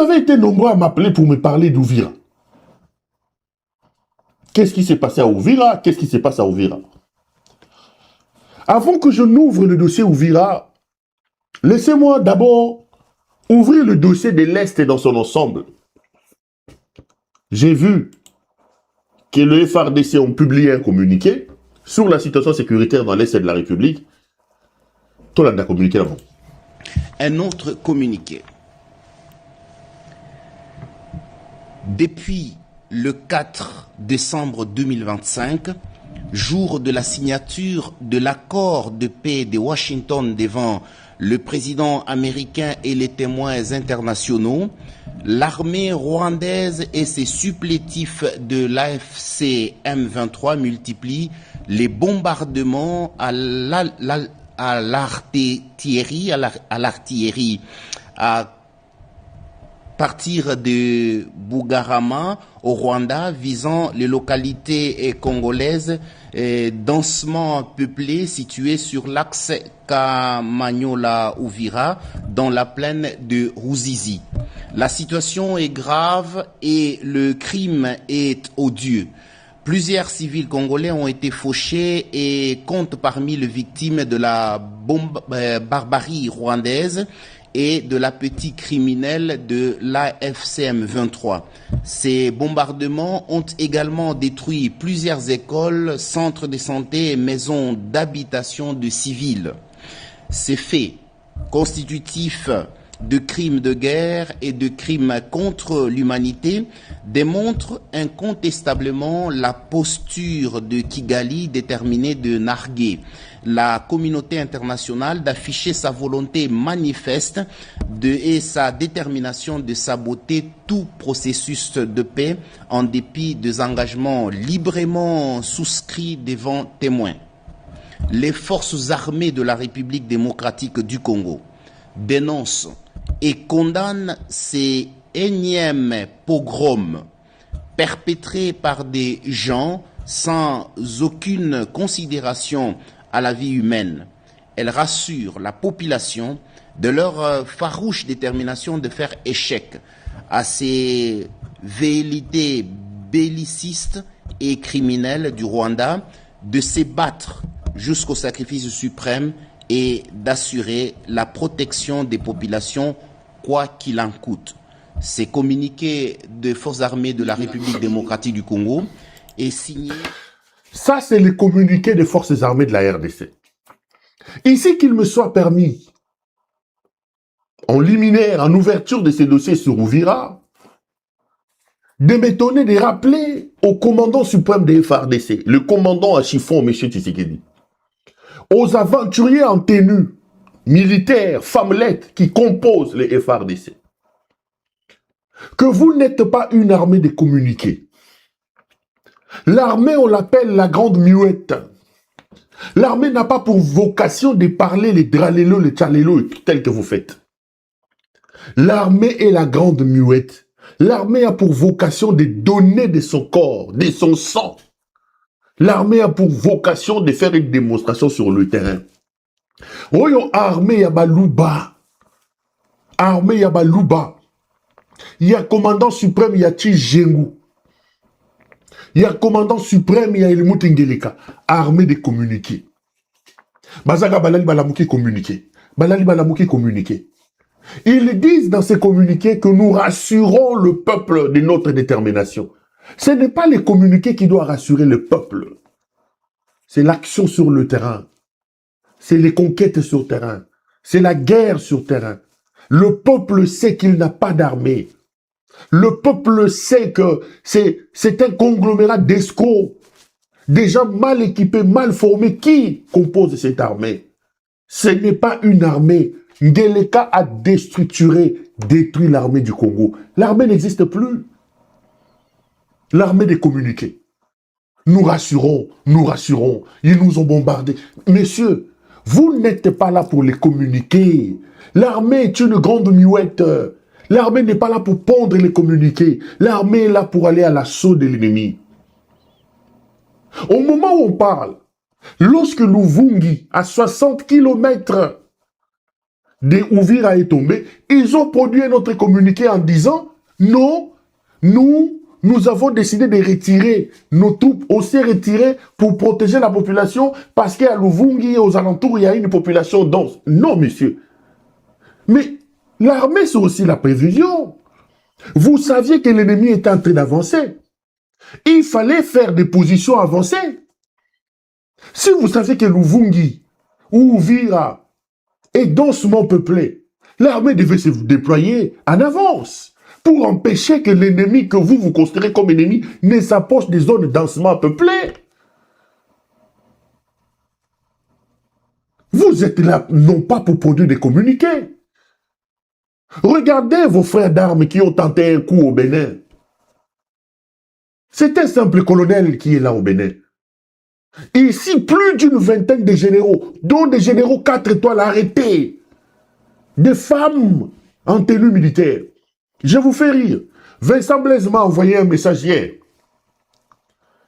avez été nombreux à m'appeler pour me parler d'Ouvira. Qu'est-ce qui s'est passé à Ouvira? Qu'est-ce qui s'est passé à Ouvira? Avant que je n'ouvre le dossier Ouvira, laissez-moi d'abord ouvrir le dossier de l'Est dans son ensemble. J'ai vu que le FARDC ont publié un communiqué sur la situation sécuritaire dans l'Est de la République. Tout le monde a communiqué là-bas. Un autre communiqué. Depuis le 4 décembre 2025, jour de la signature de l'accord de paix de Washington devant le président américain et les témoins internationaux, l'armée rwandaise et ses supplétifs de l'AFC M23 multiplient les bombardements à l'artillerie à partir de Bugarama au Rwanda, visant les localités congolaises densément peuplées situées sur l'axe Kamanyola-Ouvira dans la plaine de Ruzizi. La situation est grave et le crime est odieux. Plusieurs civils congolais ont été fauchés et comptent parmi les victimes de la barbarie rwandaise et de l'appétit criminel de l'AFCM 23. Ces bombardements ont également détruit plusieurs écoles, centres de santé et maisons d'habitation de civils. Ces faits constitutifs de crimes de guerre et de crimes contre l'humanité démontrent incontestablement la posture de Kigali déterminée de narguer la communauté internationale, d'afficher sa volonté manifeste et sa détermination de saboter tout processus de paix en dépit des engagements librement souscrits devant témoins. Les forces armées de la République démocratique du Congo dénoncent et condamnent ces énièmes pogroms perpétrés par des gens sans aucune considération à la vie humaine. Elle rassure la population de leur farouche détermination de faire échec à ces velléités bellicistes et criminelles du Rwanda, de se battre jusqu'au sacrifice suprême et d'assurer la protection des populations quoi qu'il en coûte. Ces communiqués des forces armées de la République démocratique du Congo est signé... Ça, c'est le communiqué des forces armées de la RDC. Ici, qu'il me soit permis, en liminaire, en ouverture de ces dossiers sur Ouvira, de m'étonner de rappeler au commandant suprême des FARDC, le commandant à chiffon, M. Tshisekedi, aux aventuriers en tenue, militaires, femmelettes, qui composent les FARDC, que vous n'êtes pas une armée de communiqués. L'armée, on l'appelle la grande muette. L'armée n'a pas pour vocation de parler les dralélos, les tchalélos, tels que vous faites. L'armée est la grande muette. L'armée a pour vocation de donner de son corps, de son sang. L'armée a pour vocation de faire une démonstration sur le terrain. Oyo armée ya baluba. Armée ya baluba. Il y a commandant suprême, il y a Tchijengu. Il y a commandant suprême, il y a Helmut Ngeleka. Armée de communiquer. Bazaka balali balamuki communiquer. Balali balamuki communiquer. Ils disent dans ces communiqués que nous rassurons le peuple de notre détermination. Ce n'est pas les communiqués qui doivent rassurer le peuple. C'est l'action sur le terrain. C'est les conquêtes sur le terrain. C'est la guerre sur le terrain. Le peuple sait qu'il n'a pas d'armée. Le peuple sait que c'est un conglomérat d'escrocs, des gens mal équipés, mal formés qui composent cette armée. Ce n'est pas une armée. Ngeleka a déstructuré, détruit l'armée du Congo. L'armée n'existe plus. L'armée des communiqués. Nous rassurons, ils nous ont bombardés. Messieurs, vous n'êtes pas là pour les communiquer. L'armée est une grande muette. L'armée n'est pas là pour pondre les communiqués. L'armée est là pour aller à l'assaut de l'ennemi. Au moment où on parle, lorsque Luvungi, à 60 km de Ouvira est tombé, ils ont produit un autre communiqué en disant non, nous avons décidé de retirer nos troupes, on s'est retiré pour protéger la population parce qu'à Luvungi et aux alentours, il y a une population dense. Non, monsieur. Mais l'armée, c'est aussi la prévision. Vous saviez que l'ennemi était en train d'avancer. Il fallait faire des positions avancées. Si vous savez que Luvungi ou Ouvira est densément peuplé, l'armée devait se déployer en avance pour empêcher que l'ennemi que vous considérez comme ennemi ne s'approche des zones densément peuplées. Vous êtes là non pas pour produire des communiqués. Regardez vos frères d'armes qui ont tenté un coup au Bénin. C'est un simple colonel qui est là au Bénin. Ici, plus d'une vingtaine de généraux, dont des généraux 4 étoiles arrêtés, des femmes en tenue militaire. Je vous fais rire. Vincent Blaise m'a envoyé un message hier.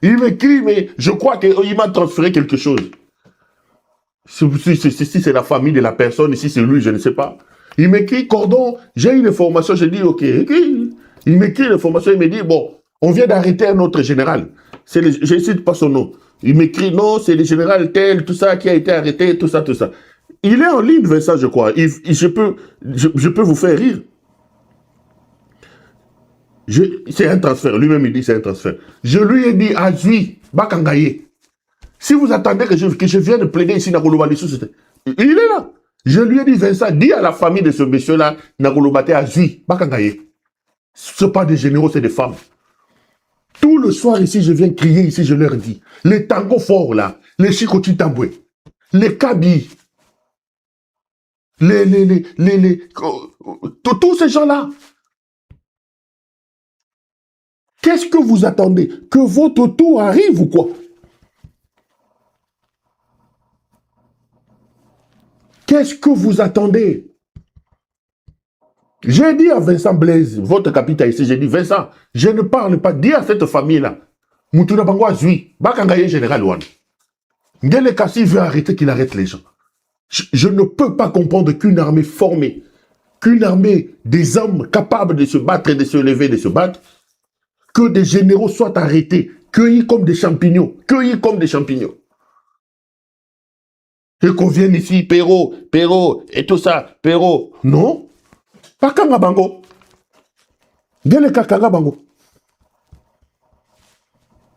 Il m'écrit, mais je crois qu'il m'a transféré quelque chose. Si c'est la famille de la personne, si c'est lui, je ne sais pas. Il m'écrit, Cordon, j'ai une information, je dis, ok. Il m'écrit l'information, il me dit, bon, on vient d'arrêter un autre général. Je ne cite pas son nom. Il m'écrit, non, c'est le général tel, tout ça, qui a été arrêté, tout ça, tout ça. Il est en ligne, Vincent, je crois. Je peux vous faire rire. C'est un transfert. Lui-même, il dit c'est un transfert. Je lui ai dit, Azui, Bakangaye. Si vous attendez que je vienne plaider ici, il est là. Je lui ai dit, Vincent, dis à la famille de ce monsieur-là, Nagolobate Azui, Bakangaye. Ce ne sont pas des généraux, c'est des femmes. Tout le soir ici, je viens crier ici, je leur dis. Les tangos forts là, les chikoti tamboué, les kabis, tous ces gens-là. Qu'est-ce que vous attendez? Que votre tour arrive ou quoi? Qu'est-ce que vous attendez? J'ai dit à Vincent Blaise, votre capitaine ici, j'ai dit, Vincent, je ne parle pas, dis à cette famille-là, Moutouna Bangwa Zui, Bakangaye général Ouane. Ngele Kassi veut arrêter qu'il arrête les gens. Je ne peux pas comprendre qu'une armée formée, qu'une armée des hommes capables de se battre et de se lever, de se battre, que des généraux soient arrêtés, cueillis comme des champignons, Et qu'on vienne ici, Perrault, et tout ça, Perrault. Non. Pas Kangabango. Ngele Kangabango.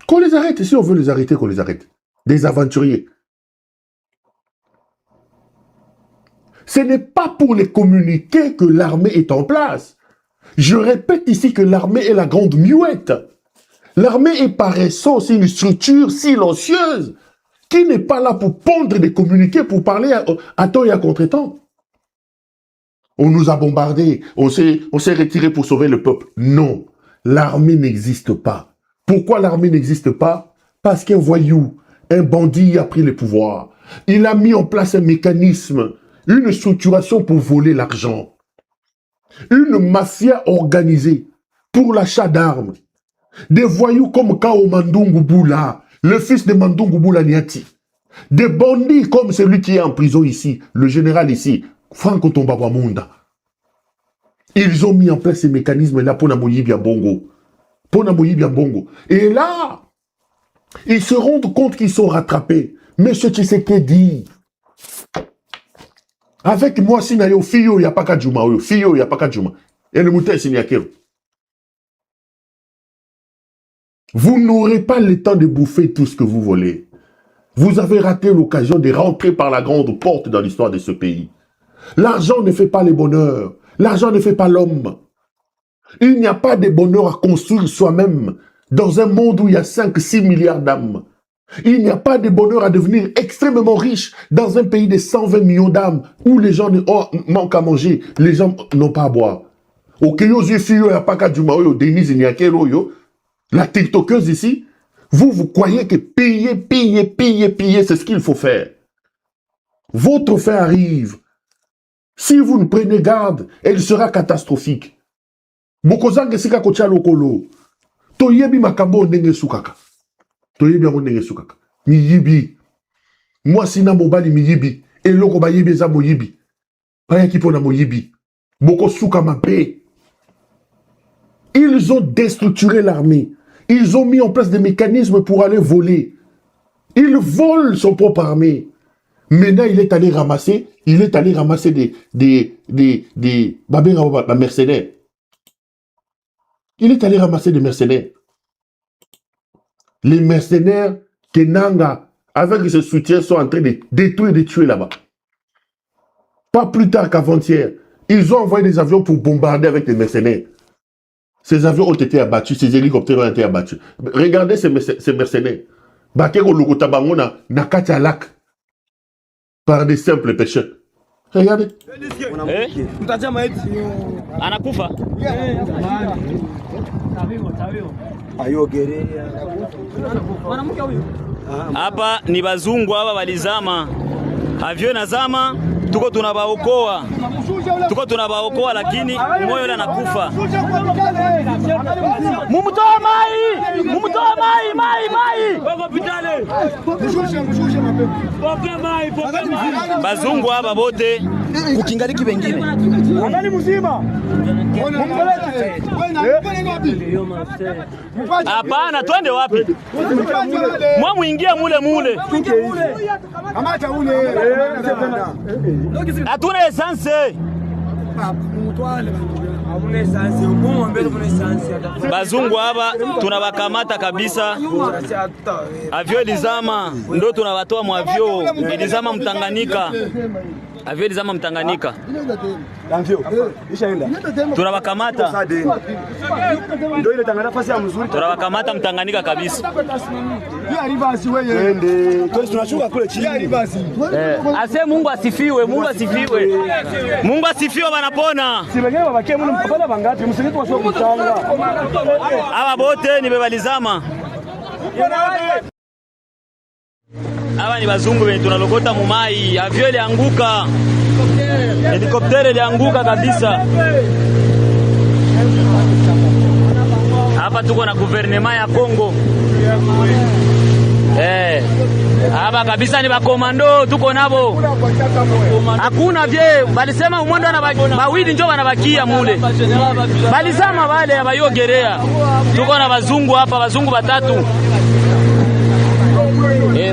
Qu'on les arrête, si on veut les arrêter, qu'on les arrête. Des aventuriers. Ce n'est pas pour les communiquer que l'armée est en place. Je répète ici que l'armée est la grande muette. L'armée est par essence une structure silencieuse qui n'est pas là pour pondre des communiqués, pour parler à temps et à contre-temps. On nous a bombardés, on s'est retiré pour sauver le peuple. Non, l'armée n'existe pas. Pourquoi l'armée n'existe pas? Parce qu'un voyou, un bandit a pris le pouvoir. Il a mis en place un mécanisme, une structuration pour voler l'argent. Une mafia organisée pour l'achat d'armes. Des voyous comme Kao Mandungu Boula, le fils de Mandungu Boula Niati. Des bandits comme celui qui est en prison ici, le général ici, Franco Tombabwa Munda. Ils ont mis en place ces mécanismes-là pour Namoyi Biabongo. Et là, ils se rendent compte qu'ils sont rattrapés. Monsieur Tshisekedi, avec moi, si nayo fiyo, il n'y a pas qu'à Djouma. Fiyo, il n'y a pas qu'à Djouma. Et le mouton, c'est Niakero. Vous n'aurez pas le temps de bouffer tout ce que vous voulez. Vous avez raté l'occasion de rentrer par la grande porte dans l'histoire de ce pays. L'argent ne fait pas le bonheur. L'argent ne fait pas l'homme. Il n'y a pas de bonheur à construire soi-même dans un monde où il y a 5-6 milliards d'âmes. Il n'y a pas de bonheur à devenir extrêmement riche dans un pays de 120 millions d'âmes où les gens manquent à manger, les gens n'ont pas à boire. La TikTokeuse ici, vous croyez que piller, c'est ce qu'il faut faire. Votre fin arrive. Si vous ne prenez garde, elle sera catastrophique. Bokozange sika kocha lokolo. Toyebi makambo ndenge sukaka. Toyebi yango ndenge sukaka. Miyibi. Moi sina mobali miyibi. Eloko bayibi eza moyibi. Bayaki pona moyibi. Boko souka mabe. Ils ont déstructuré l'armée. Ils ont mis en place des mécanismes pour aller voler. Ils volent son propre armée. Maintenant, il est allé ramasser des mercenaires. Il est allé ramasser des mercenaires. Les mercenaires Kenanga, avec ses soutiens, sont en train de détruire et de tuer là-bas. Pas plus tard qu'avant-hier, ils ont envoyé des avions pour bombarder avec les mercenaires. Ces avions ont été abattus, ces hélicoptères ont été abattus. Regardez ces mercenaires. Bakero Logotabangona, Nakatia Lac, par des simples pêcheurs. Regardez. Anakufa. Hapa ni bazungu hapa walizama. Avyo nazama, tuko tunabaokoa lakini moyo ule anakufa. Mumtoa mai. Bazungu hapa bote kukingaliki wengine. Angali mzima. Hapana, twende wapi? Mwa muingia mule. Kamata ule. Hatuna essence. Bazungu hapa tunawakamata kabisa. Avyo ilizama, ndo tunawatoa mwavyo. Ilizama Mtanganyika. Avyo ilizama Mtanganyika. Tunawakamata. Tunawakamata Mtanganyika kabisa. Ase Mungu asifiwe. Mungu asifiwe wanapona. Aba bote ni bebalizama. Aba ni bazungu wenye tunalokota mumai. Avyo ilianguka. Helikoptere ilianguka kabisa. Hapa tuko na guvernema ya Kongo. Hapa kabisa ni bakomando tuko nabo. Hakuna vye balisema umondo na bawili ndio wanabakia mule. Balisema wale abayogerea. Tuko na bazungu hapa, bazungu batatu.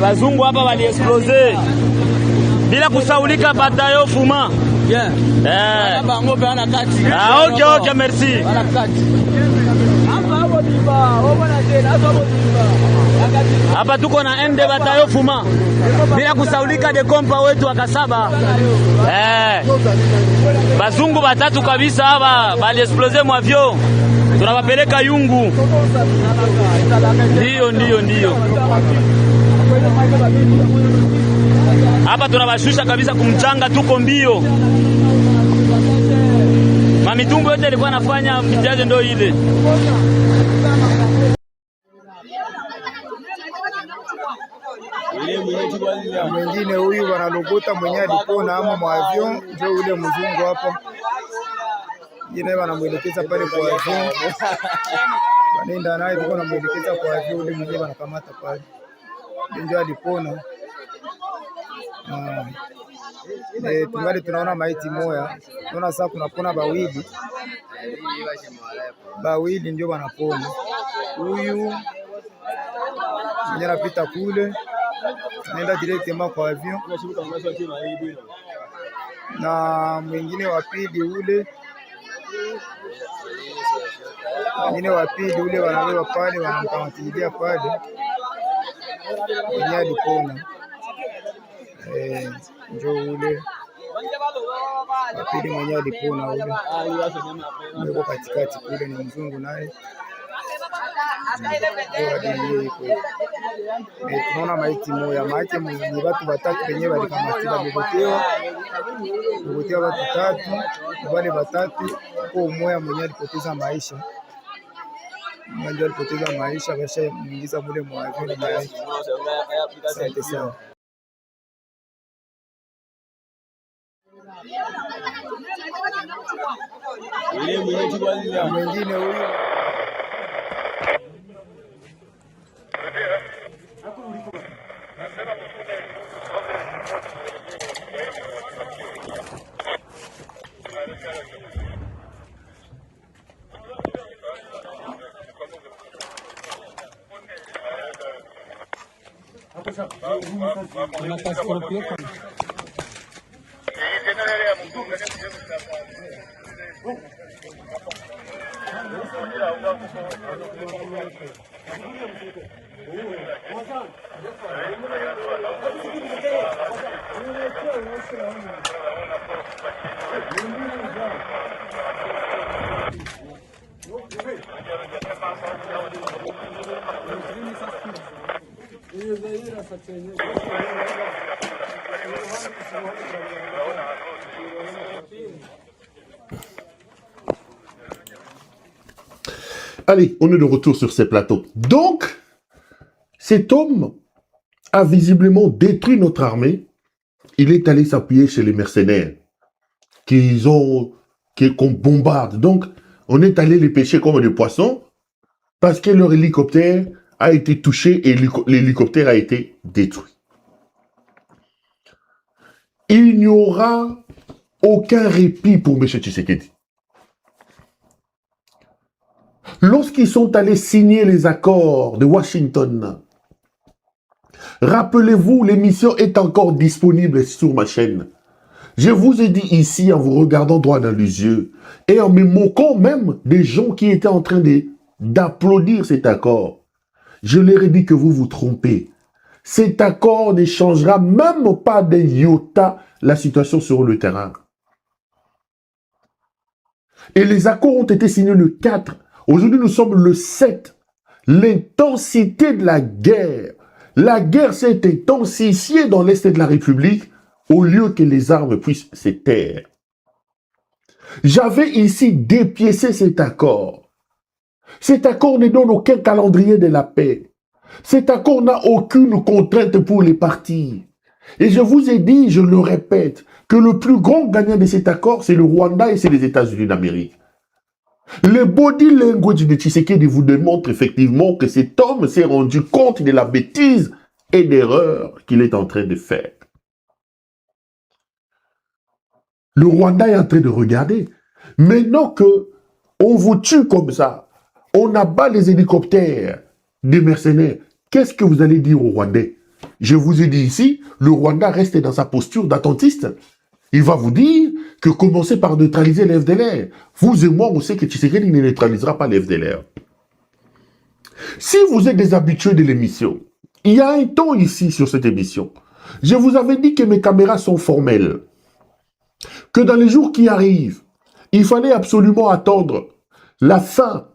Bazungu hapa wali explose. Bila kusaulika batayo fuma. Okay, merci. Hapa tuko na MD batayo fuma. Bila kusaulika de kompa wetu akasaba. Bazungu batatu kabisa hapa bali explose mwavyo. Tunawapeleka Yungu. Ndio. Hapa tunawashusha kabisa kumchanga, tuko mbio. Mamitumbo yote ilikuwa nafanya mjaje ndo ile. Mwingine huyu wanalogota mwenye alipona ama mwavyo, ndio ule mzungu hapa. Yeye wanamwelekeza pale kwa avion. Wanaenda naye tuko namwelekeza kwa avion, ule mwenye wanakamata pale. Ndio alipona. Tungali tunaona maiti moya. Tunaona sasa kunapona bawili ndio wanapona. Huyu mwenye anapita kule anaenda directement kwa avion, na mwingine wa pili ule wanalewa pale, wanamkamatilia pale mwenye alipona. Njo ule wapili mwenye alipona ule yuko katikati kule, ni mzungu naye. Tunaona maiti moya, maiti ni watu watatu wenyewe walikamatiwa, Bogotewa watu tatu, wale watatu kwa umoya mwenye alipoteza maisha. Mwenye alipoteza maisha basha muingiza mule mwavyo maiti. Asante sana. Mwingine huyu Allez, on est de retour sur ces plateaux. Donc, cet homme a visiblement détruit notre armée. Il est allé s'appuyer chez les mercenaires qu'on bombarde. Donc, on est allé les pêcher comme des poissons parce que leur hélicoptère a été touché et l'hélicoptère a été détruit. Il n'y aura aucun répit pour M. Tshisekedi. Lorsqu'ils sont allés signer les accords de Washington, rappelez-vous, l'émission est encore disponible sur ma chaîne. Je vous ai dit ici, en vous regardant droit dans les yeux, et en me moquant même des gens qui étaient en train d'applaudir cet accord, je leur ai dit que vous vous trompez. Cet accord ne changera même pas d'un iota la situation sur le terrain. Et les accords ont été signés le 4. Aujourd'hui, nous sommes le 7. L'intensité de la guerre s'est intensifiée dans l'Est de la République au lieu que les armes puissent se taire. J'avais ici dépiécé cet accord. Cet accord ne donne aucun calendrier de la paix. Cet accord n'a aucune contrainte pour les partis. Et je vous ai dit, je le répète, que le plus grand gagnant de cet accord, c'est le Rwanda et c'est les États-Unis d'Amérique. Le body language de Tshisekedi vous démontre effectivement que cet homme s'est rendu compte de la bêtise et d'erreur qu'il est en train de faire. Le Rwanda est en train de regarder. Maintenant que on vous tue comme ça, on abat les hélicoptères des mercenaires, qu'est-ce que vous allez dire aux Rwandais? Je vous ai dit ici, le Rwanda reste dans sa posture d'attentiste. Il va vous dire que commencez par neutraliser les FDLR. Vous et moi, on sait que Tshisekedi ne neutralisera pas les FDLR. Si vous êtes des habitués de l'émission, il y a un temps ici sur cette émission, je vous avais dit que mes caméras sont formelles. Que dans les jours qui arrivent, il fallait absolument attendre la fin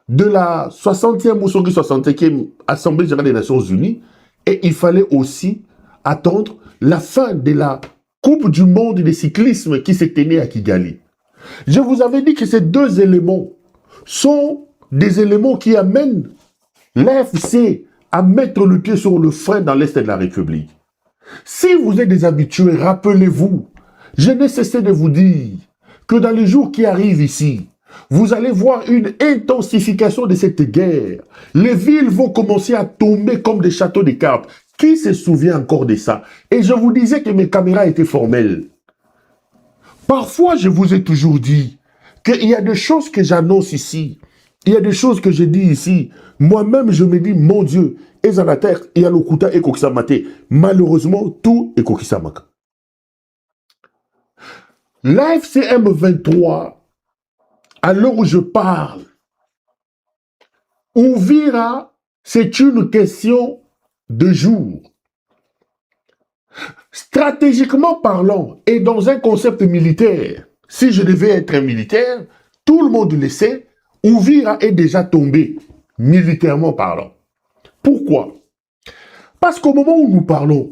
de la 60e ou 65e Assemblée générale des Nations Unies et il fallait aussi attendre la fin de la Coupe du monde de cyclisme qui s'est tenue à Kigali. Je vous avais dit que ces deux éléments sont des éléments qui amènent l'AFC à mettre le pied sur le frein dans l'Est de la République. Si vous êtes des habitués, rappelez-vous, je n'ai cessé de vous dire que dans les jours qui arrivent ici, vous allez voir une intensification de cette guerre. Les villes vont commencer à tomber comme des châteaux de cartes. Qui se souvient encore de ça? Et je vous disais que mes caméras étaient formelles. Parfois, je vous ai toujours dit qu'il y a des choses que j'annonce ici. Il y a des choses que je dis ici. Moi-même, je me dis, mon Dieu, et dans la terre, il y a l'Okuta et Kokisamate. Malheureusement, tout est Kokisamaka. L'AFCM 23, à l'heure où je parle, Uvira, c'est une question de jours. Stratégiquement parlant, et dans un concept militaire, si je devais être un militaire, tout le monde le sait, Uvira est déjà tombé, militairement parlant. Pourquoi? Parce qu'au moment où nous parlons,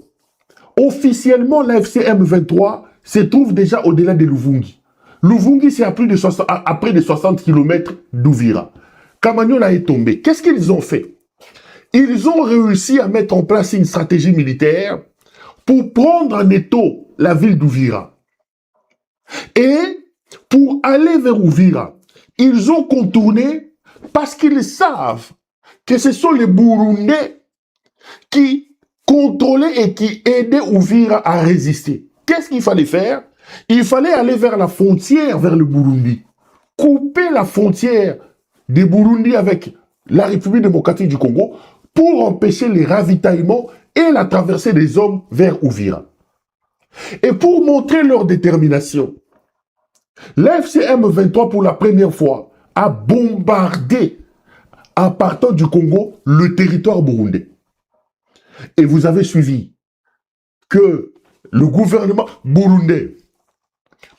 officiellement, l'AFCM 23 se trouve déjà au-delà de Luvungi. Luvungi, c'est à près de 60 km d'Uvira. Kamanyola est tombé. Qu'est-ce qu'ils ont fait? Ils ont réussi à mettre en place une stratégie militaire pour prendre en étau la ville d'Uvira. Et pour aller vers Uvira, ils ont contourné parce qu'ils savent que ce sont les Burundais qui contrôlaient et qui aidaient Uvira à résister. Qu'est-ce qu'il fallait faire? Il fallait aller vers la frontière, vers le Burundi. Couper la frontière des Burundi avec la République démocratique du Congo pour empêcher les ravitaillements et la traversée des hommes vers Uvira. Et pour montrer leur détermination, l'FCM 23 pour la première fois a bombardé en partant du Congo le territoire burundais. Et vous avez suivi que le gouvernement burundais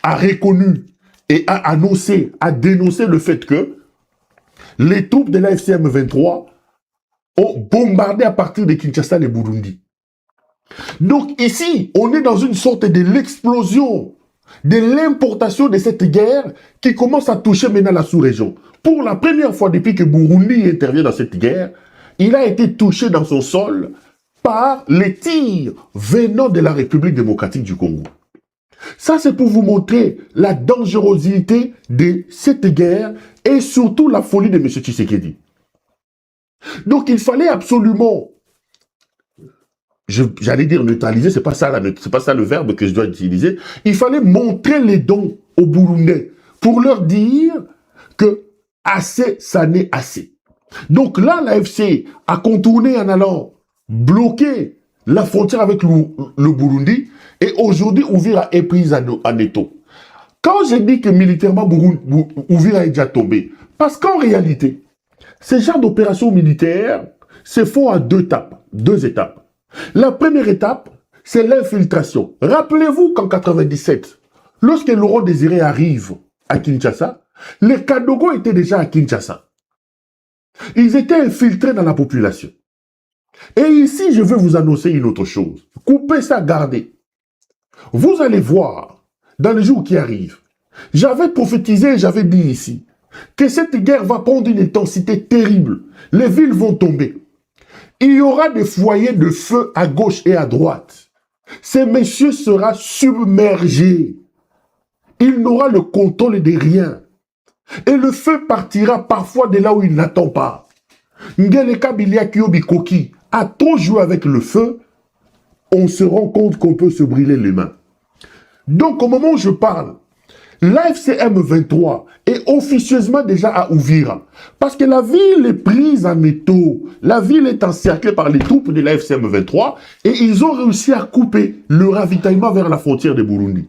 a reconnu et a annoncé, a dénoncé le fait que les troupes de la FCM 23 ont bombardé à partir de Kinshasa les Burundi. Donc ici, on est dans une sorte de l'explosion, de l'importation de cette guerre qui commence à toucher maintenant la sous-région. Pour la première fois depuis que Burundi intervient dans cette guerre, il a été touché dans son sol par les tirs venant de la République démocratique du Congo. Ça, c'est pour vous montrer la dangerosité de cette guerre et surtout la folie de M. Tshisekedi. Donc, il fallait absolument, j'allais dire neutraliser, c'est pas ça le verbe que je dois utiliser. Il fallait montrer les dons aux Burundais pour leur dire que assez, ça n'est assez. Donc là, l'AFC a contourné en allant bloquer la frontière avec le Burundi et aujourd'hui, Uvira est prise en étau. Quand je dis que militairement, Uvira est déjà tombé, parce qu'en réalité, ces genres d'opérations militaires se font à deux étapes. La première étape, c'est l'infiltration. Rappelez-vous qu'en 97, lorsque Laurent Désiré arrive à Kinshasa, les Kadogo étaient déjà à Kinshasa. Ils étaient infiltrés dans la population. Et ici, je veux vous annoncer une autre chose. Coupez ça, gardez. Vous allez voir, dans les jours qui arrivent, j'avais prophétisé, j'avais dit ici, que cette guerre va prendre une intensité terrible. Les villes vont tomber. Il y aura des foyers de feu à gauche et à droite. Ces messieurs seront submergés. Il n'aura le contrôle de rien. Et le feu partira parfois de là où il n'attend pas. Ngeleka Bilia Kyobi Koki a trop joué avec le feu, on se rend compte qu'on peut se brûler les mains. Donc au moment où je parle, l'AFCM 23 est officieusement déjà à Uvira. Parce que la ville est prise en étau. La ville est encerclée par les troupes de l'AFCM 23 et ils ont réussi à couper le ravitaillement vers la frontière de Burundi.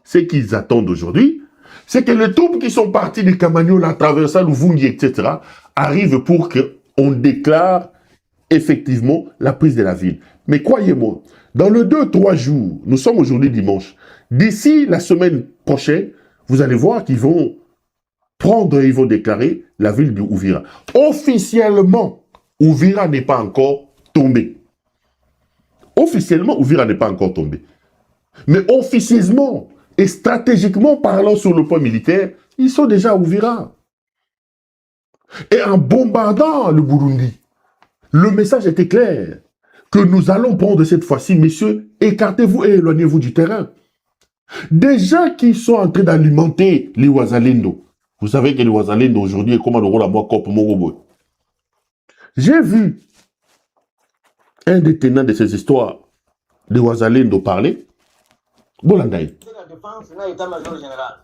Ce qu'ils attendent aujourd'hui, c'est que les troupes qui sont parties de Kamanyola, à traversant Luvungi, etc., arrivent pour qu'on déclare effectivement la prise de la ville. Mais croyez-moi, dans le 2-3 jours, nous sommes aujourd'hui dimanche, d'ici la semaine prochaine, vous allez voir qu'ils vont prendre et ils vont déclarer la ville de Uvira. Officiellement, Uvira n'est pas encore tombé. Officiellement, Uvira n'est pas encore tombé. Mais officieusement et stratégiquement parlant sur le point militaire, ils sont déjà à Uvira. Et en bombardant le Burundi, le message était clair, que nous allons prendre cette fois-ci, messieurs, écartez-vous et éloignez-vous du terrain. Des gens qui sont en train d'alimenter les Wazalendo. Vous savez que les Wazalendo aujourd'hui est comme le rôle à moi comme Morobo. J'ai vu un des tenants de ces histoires de Wazalendo parler. Bolandaï. C'est la défense n'a état-major général.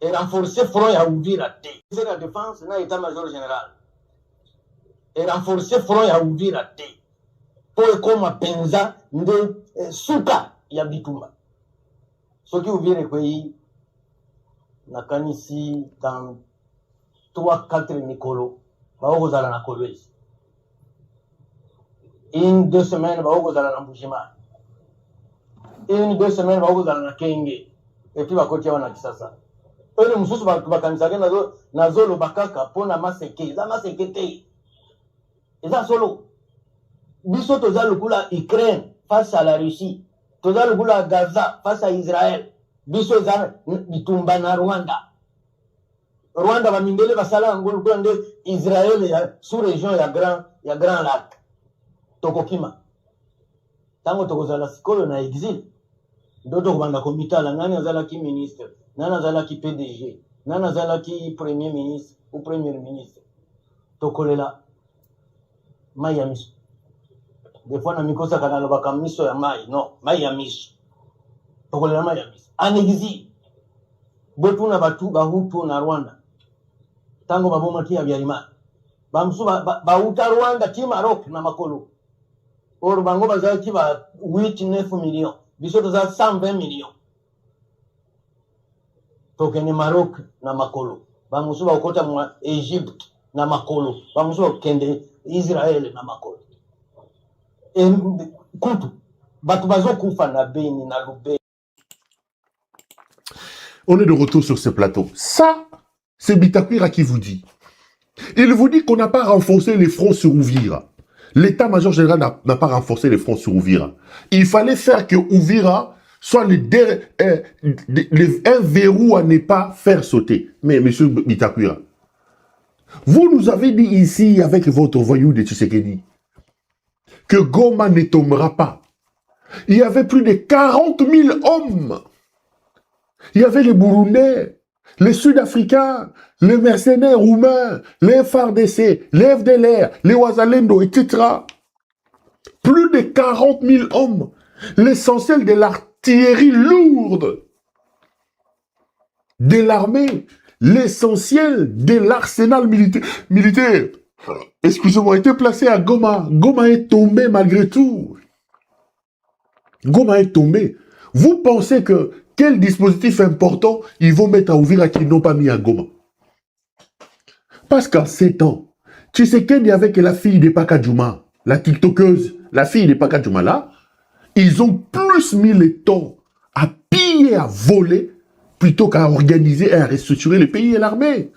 Et renforcer front à Uvira. C'est la défense n'a état-major général. Et renforcer front à Uvira. Pour comme penza de suka ya bitumba. Ce qui Uvira est pays, na kanisi dans 3-4 Nicolo, va au Zala na Kolwezi. 1-2 semaines, va au Zala na Mbujima. 1-2 semaines, va au Zala na Kenge. Et puis va côté wana Kisasa. Eux les mususu ba kanisa na zolo bakaka pona maseke, za maseke te. Eza solo. Biso toza lukula Ukraine face à la Russie. Toza lukula Gaza face à Israël. Biso za bitumba na Rwanda. Rwanda ba mindele basala ngolo lukula nde Israël ya sous région ya grand lac. Tokokima. Tango tokozala sikolo na exil. Ndoto kubanda komitala nani azalaki ministre, nani azalaki PDG, nani azalaki premier ministre ou premier ministre. Tokolela mai ya miso. Des fois na mikosa kana lobaka miso ya mai, non, mai ya miso. tokolelama ya bisa en exil botuna batu bahutu na Rwanda tango baboma kia Habyarimana bamusu bahuta Rwanda ti Maroc na makolo or bango bazali ki ba 8-9 millions biso toza 120 millions tokene Maroc na makolo bamusu bakota mwa Egypte na makolo bamusu bakende Israël na makolo kutu batu bazokufa na Beni na Lubero. On est de retour sur ce plateau. Ça, c'est Bitakwira qui vous dit. Il vous dit qu'on n'a pas renforcé les fronts sur Uvira. L'état-major général n'a pas renforcé les fronts sur Uvira. Il fallait faire que Uvira soit un verrou à ne pas faire sauter. Mais monsieur Bitakwira, vous nous avez dit ici, avec votre voyou de Tshisekedi, que Goma ne tombera pas. Il y avait plus de 40 000 hommes. Il y avait les Burundais, les Sud-Africains, les mercenaires roumains, les FARDC, les FDLR, les Ouazalendo, etc. Plus de 40 000 hommes. L'essentiel de l'artillerie lourde de l'armée. L'essentiel de l'arsenal militaire. Excusez-moi, était placé à Goma. Goma est tombé malgré tout. Goma est tombé. Vous pensez que quel dispositif important ils vont mettre à Uvira qu'ils n'ont pas mis à Goma? Parce qu'en 7 ans, Tshisekedi avec la fille de Paka Djouma, la tiktokeuse, la fille de Paka Djouma là, ils ont plus mis le temps à piller, à voler, plutôt qu'à organiser et à restructurer le pays et l'armée.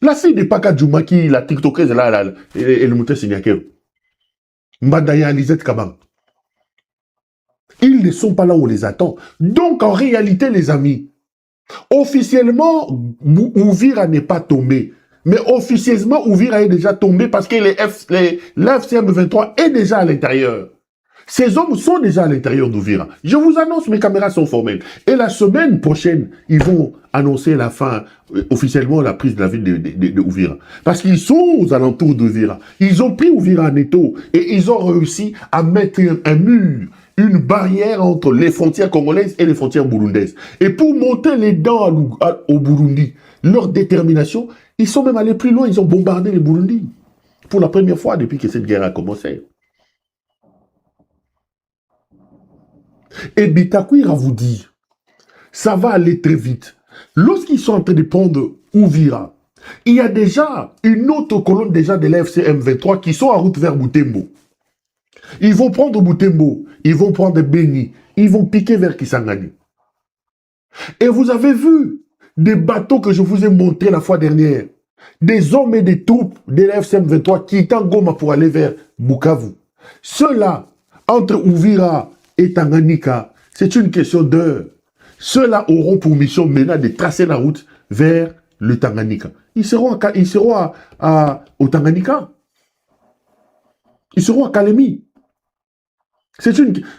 La fille de Paka Djouma qui, la tiktokeuse là, et le mouton Signakero, Mbadaya Lisette Kabam. Ils ne sont pas là où on les attend. Donc, en réalité, les amis, officiellement, Uvira n'est pas tombé. Mais officieusement, Uvira est déjà tombé parce que l'FCM 23 est déjà à l'intérieur. Ces hommes sont déjà à l'intérieur d'Uvira. Je vous annonce, mes caméras sont formelles. Et la semaine prochaine, ils vont annoncer la fin, officiellement, la prise de la ville de Uvira. Parce qu'ils sont aux alentours d'Uvira. Ils ont pris Uvira en étau et ils ont réussi à mettre un mur, une barrière entre les frontières congolaises et les frontières burundaises. Et pour monter les dents au Burundi, leur détermination, ils sont même allés plus loin, ils ont bombardé les Burundi. Pour la première fois depuis que cette guerre a commencé. Et Bitakwira vous dit, ça va aller très vite. Lorsqu'ils sont en train de prendre Uvira, il y a déjà une autre colonne déjà de l'FCM 23 qui sont en route vers Butembo. Ils vont prendre Butembo, ils vont prendre Beni, ils vont piquer vers Kisangani. Et vous avez vu des bateaux que je vous ai montrés la fois dernière, des hommes et des troupes de l'FCM 23 qui quittent Goma pour aller vers Bukavu. Ceux-là, entre Uvira et Tanganyika, c'est une question d'heure. Ceux-là auront pour mission maintenant de tracer la route vers le Tanganyika. Ils seront au Tanganyika. Ils seront à Kalemi.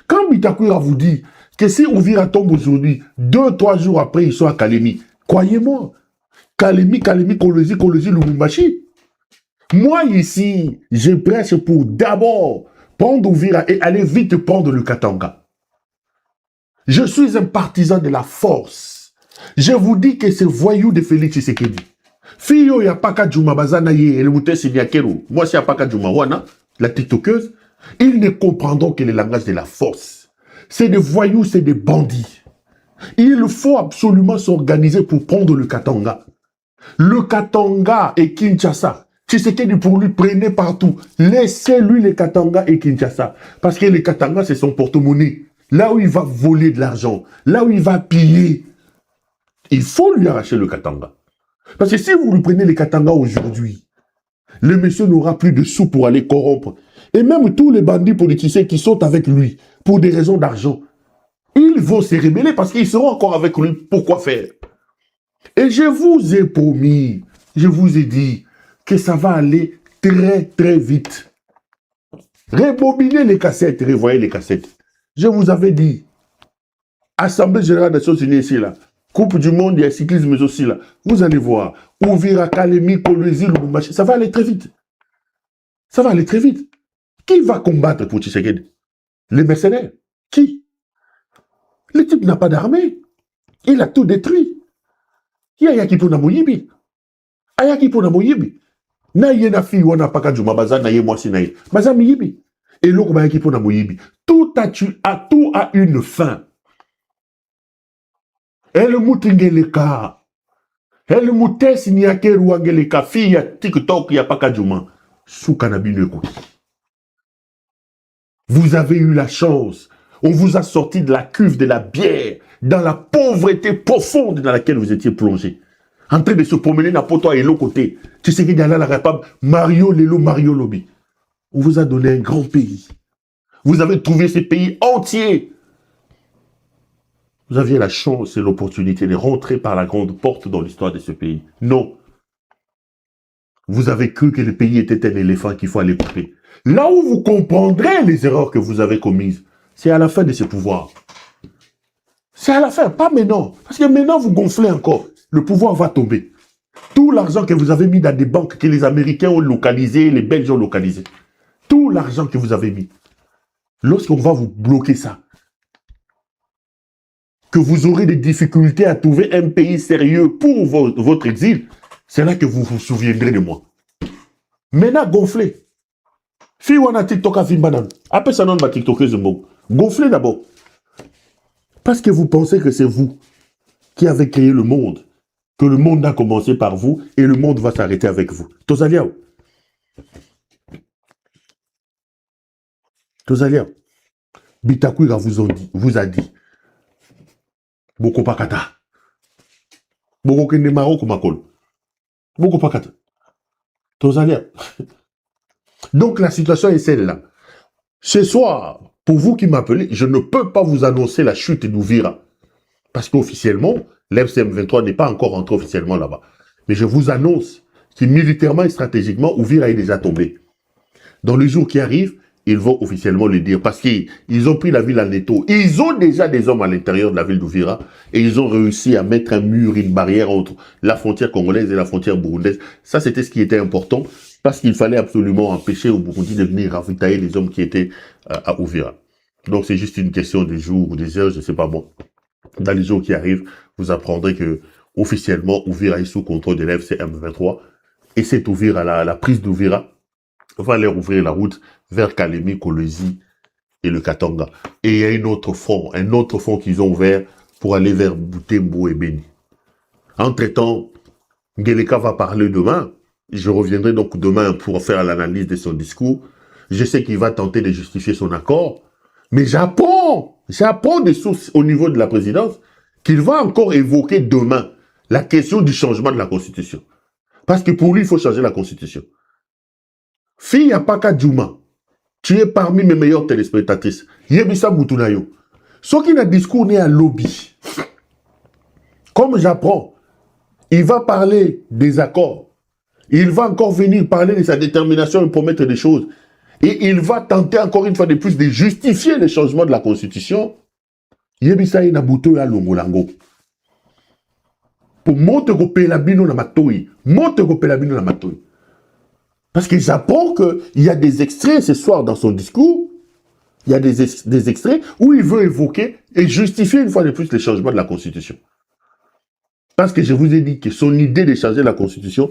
Quand Bitakwira vous dit que si Uvira tombe aujourd'hui, 2-3 jours après, ils sont à Kalemi, croyez-moi, Kalemi, Kolwezi, Lubumbashi. Moi, ici, je prêche pour d'abord prendre Uvira et aller vite prendre le Katanga. Je suis un partisan de la force. Je vous dis que c'est voyou de Félix Tshisekedi. Fiyo ya Paka Djouma Bazana ye, le mouté Signakero. Moi, c'est à Paka Djouma Wana, la tiktokeuse. Ils ne comprendront que le langage de la force. C'est des voyous, c'est des bandits. Il faut absolument s'organiser pour prendre le Katanga. Le Katanga et Kinshasa. Tshisekedi pour lui, prenez partout. Laissez-lui le Katanga et Kinshasa. Parce que le Katanga, c'est son porte-monnaie. Là où il va voler de l'argent. Là où il va piller. Il faut lui arracher le Katanga. Parce que si vous lui prenez le Katanga aujourd'hui, le monsieur n'aura plus de sous pour aller corrompre. Et même tous les bandits politiciens qui sont avec lui, pour des raisons d'argent, ils vont se rébeller parce qu'ils seront encore avec lui. Pourquoi faire? Et je vous ai promis, je vous ai dit que ça va aller très très vite. Rebobinez les cassettes, revoyez les cassettes. Je vous avais dit, Assemblée Générale des Nations Unies ici là, Coupe du Monde, il y a cyclisme aussi là. Vous allez voir, Uvira, Kalemi, Kolwezi, Lubumbashi, ça va aller très vite. Ça va aller très vite. Qui va combattre pour Tshisekedi? Les mercenaires. Qui? Le type n'a pas d'armée. Il a tout détruit. Il y a yaki pour Namoyibi. Ayaki pour Namoyibi. Na yena fi wana paka juma baza na ye mwasi na ye. Baza miyibi. Et l'autre ba yaki pour Namoyibi. Tout a une fin. Elle moutingeleka. Elle moutesi ni akeru angeleka. Fi ya TikTok ya paka juma. Soukanabine ekoki. Vous avez eu la chance. On vous a sorti de la cuve de la bière, dans la pauvreté profonde dans laquelle vous étiez plongé. En train de se promener n'importe où et l'autre côté. Tu sais qu'il y a là la rapable Mario Lelo, Mario Lobby. On vous a donné un grand pays. Vous avez trouvé ces pays entiers. Vous aviez la chance et l'opportunité de rentrer par la grande porte dans l'histoire de ce pays. Non. Vous avez cru que le pays était un éléphant qu'il faut aller couper. Là où vous comprendrez les erreurs que vous avez commises, c'est à la fin de ce pouvoir. C'est à la fin, pas maintenant. Parce que maintenant, vous gonflez encore. Le pouvoir va tomber. Tout l'argent que vous avez mis dans des banques que les Américains ont localisé, les Belges ont localisé. Tout l'argent que vous avez mis. Lorsqu'on va vous bloquer ça, que vous aurez des difficultés à trouver un pays sérieux pour votre exil, c'est là que vous vous souviendrez de moi. Maintenant, gonflez. Fi wana TikTok a fin banane. Après ça, non, ma TikTokeuse bon. Gonflez d'abord. Parce que vous pensez que c'est vous qui avez créé le monde. Que le monde a commencé par vous et le monde va s'arrêter avec vous. Tozaliao. Tozaliao. Bitakwira vous a dit. Boko pakata. Boko kende maro kumakol. Boko pakata. Tozaliao. Donc la situation est celle-là. Ce soir, pour vous qui m'appelez, je ne peux pas vous annoncer la chute d'Ouvira. Parce qu'officiellement, l'FCM23 n'est pas encore entré officiellement là-bas. Mais je vous annonce que militairement et stratégiquement, Ouvira est déjà tombé. Dans les jours qui arrivent, ils vont officiellement le dire. Parce qu'ils ont pris la ville en étau. Ils ont déjà des hommes à l'intérieur de la ville d'Ouvira. Et ils ont réussi à mettre un mur, une barrière entre la frontière congolaise et la frontière burundaise. Ça, c'était ce qui était important. Parce qu'il fallait absolument empêcher au Burundi de venir ravitailler les hommes qui étaient à Ouvira. Donc c'est juste une question de jours ou des heures, je ne sais pas bon. Dans les jours qui arrivent, vous apprendrez que officiellement Ouvira est sous contrôle de l'FCM23. Et c'est Ouvira, la prise d'Ouvira va leur ouvrir la route vers Kalemi, Kolwezi et le Katanga. Et il y a un autre front qu'ils ont ouvert pour aller vers Butembo et Beni. Entre-temps, Ngeleka va parler demain. Je reviendrai donc demain pour faire l'analyse de son discours. Je sais qu'il va tenter de justifier son accord. Mais j'apprends des sources au niveau de la présidence qu'il va encore évoquer demain la question du changement de la Constitution. Parce que pour lui, il faut changer la Constitution. Fille Apaka Djouma, tu es parmi mes meilleures téléspectatrices. Yebisa Boutunayo. Ce qui n'a discours n'est à lobby. Comme j'apprends, il va parler des accords. Il va encore venir parler de sa détermination et promettre des choses. Et il va tenter encore une fois de plus de justifier le changement de la Constitution. Yebisa Inabuto ya Longolango. Pour monter la bino na matoi. Parce que j'apprends qu'il y a des extraits ce soir dans son discours. Il y a des extraits où il veut évoquer et justifier une fois de plus le changement de la Constitution. Parce que je vous ai dit que son idée de changer la Constitution